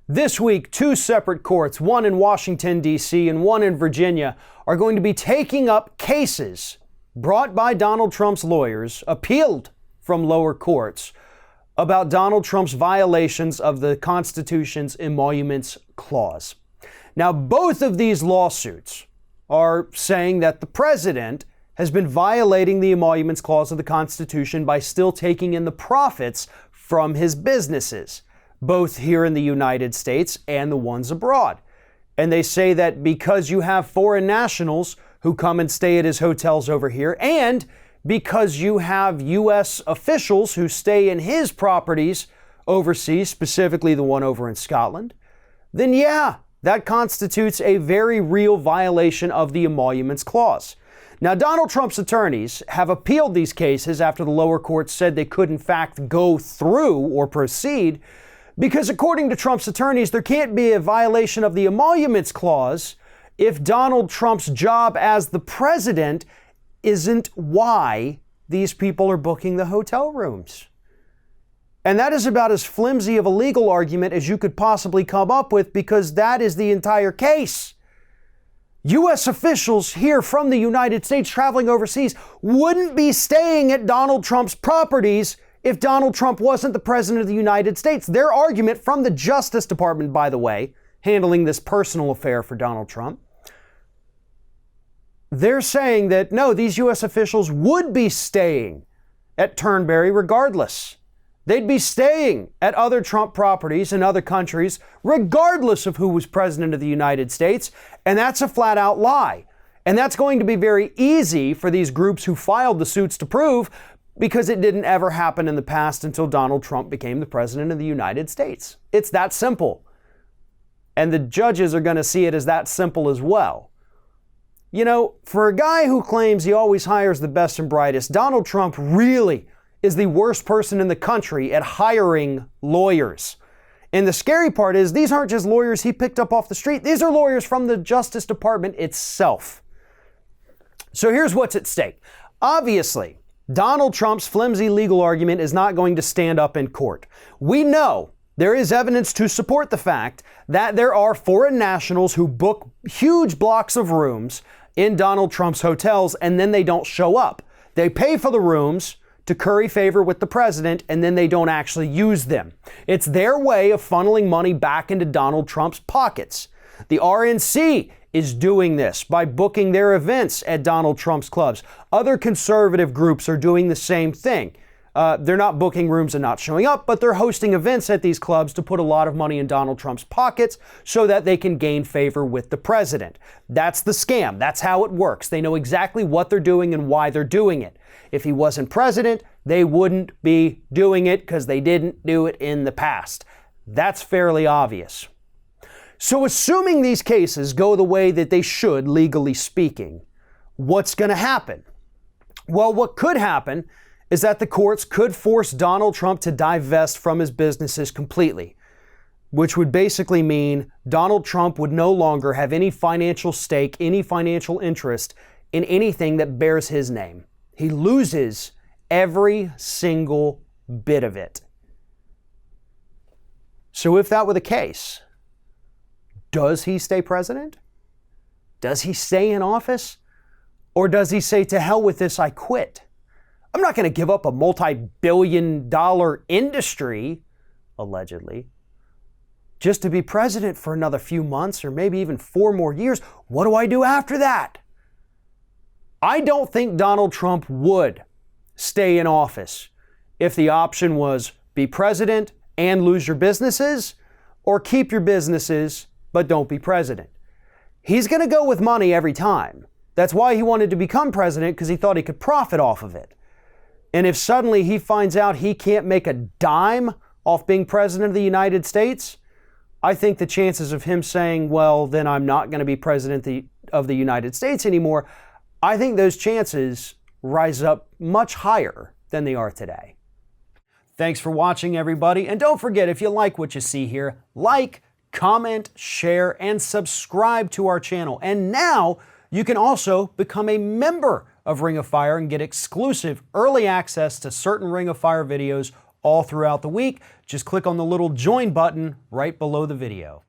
This week, two separate courts, one in Washington, D.C. and one in Virginia, are going to be taking up cases brought by Donald Trump's lawyers, appealed from lower courts, about Donald Trump's violations of the Constitution's Emoluments Clause. Now, both of these lawsuits are saying that the president has been violating the Emoluments Clause of the Constitution by still taking in the profits from his businesses, both here in the United States and the ones abroad. And they say that because you have foreign nationals who come and stay at his hotels over here, and because you have U.S. officials who stay in his properties overseas, specifically the one over in Scotland, then yeah, that constitutes a very real violation of the Emoluments Clause. Now, Donald Trump's attorneys have appealed these cases after the lower courts said they could in fact go through or proceed, because according to Trump's attorneys, there can't be a violation of the Emoluments Clause if Donald Trump's job as the president isn't why these people are booking the hotel rooms. And that is about as flimsy of a legal argument as you could possibly come up with, because that is the entire case. U.S. officials here from the United States traveling overseas wouldn't be staying at Donald Trump's properties if Donald Trump wasn't the president of the United States. Their argument from the Justice Department, by the way, handling this personal affair for Donald Trump, they're saying that no, these U.S. officials would be staying at Turnberry regardless. They'd be staying at other Trump properties in other countries regardless of who was president of the United States. And that's a flat out lie. And that's going to be very easy for these groups who filed the suits to prove, because it didn't ever happen in the past until Donald Trump became the president of the United States. It's that simple. And the judges are going to see it as that simple as well. You know, for a guy who claims he always hires the best and brightest, Donald Trump really is the worst person in the country at hiring lawyers. And the scary part is these aren't just lawyers he picked up off the street. These are lawyers from the Justice Department itself. So here's what's at stake. Obviously, Donald Trump's flimsy legal argument is not going to stand up in court. We know there is evidence to support the fact that there are foreign nationals who book huge blocks of rooms in Donald Trump's hotels and then they don't show up. They pay for the rooms to curry favor with the president, and then they don't actually use them. It's their way of funneling money back into Donald Trump's pockets. The RNC is doing this by booking their events at Donald Trump's clubs. Other conservative groups are doing the same thing. They're not booking rooms and not showing up, but they're hosting events at these clubs to put a lot of money in Donald Trump's pockets so that they can gain favor with the president. That's the scam. That's how it works. They know exactly what they're doing and why they're doing it. If he wasn't president, they wouldn't be doing it because they didn't do it in the past. That's fairly obvious. So assuming these cases go the way that they should, legally speaking, what's going to happen? Well, what could happen is that the courts could force Donald Trump to divest from his businesses completely, which would basically mean Donald Trump would no longer have any financial stake, any financial interest in anything that bears his name. He loses every single bit of it. So if that were the case, does he stay president? Does he stay in office? Or does he say, to hell with this, I quit? I'm not going to give up a multi-billion-dollar industry, allegedly, just to be president for another few months or maybe even 4 more years. What do I do after that? I don't think Donald Trump would stay in office if the option was be president and lose your businesses, or keep your businesses but don't be president. He's going to go with money every time. That's why he wanted to become president, because he thought he could profit off of it. And if suddenly he finds out he can't make a dime off being president of the United States, I think the chances of him saying, well, then I'm not going to be president of the United States anymore, I think those chances rise up much higher than they are today. Thanks for watching, everybody. And don't forget, if you like what you see here, like, comment, share, and subscribe to our channel. And now you can also become a member of Ring of Fire and get exclusive early access to certain Ring of Fire videos all throughout the week. Just click on the little join button right below the video.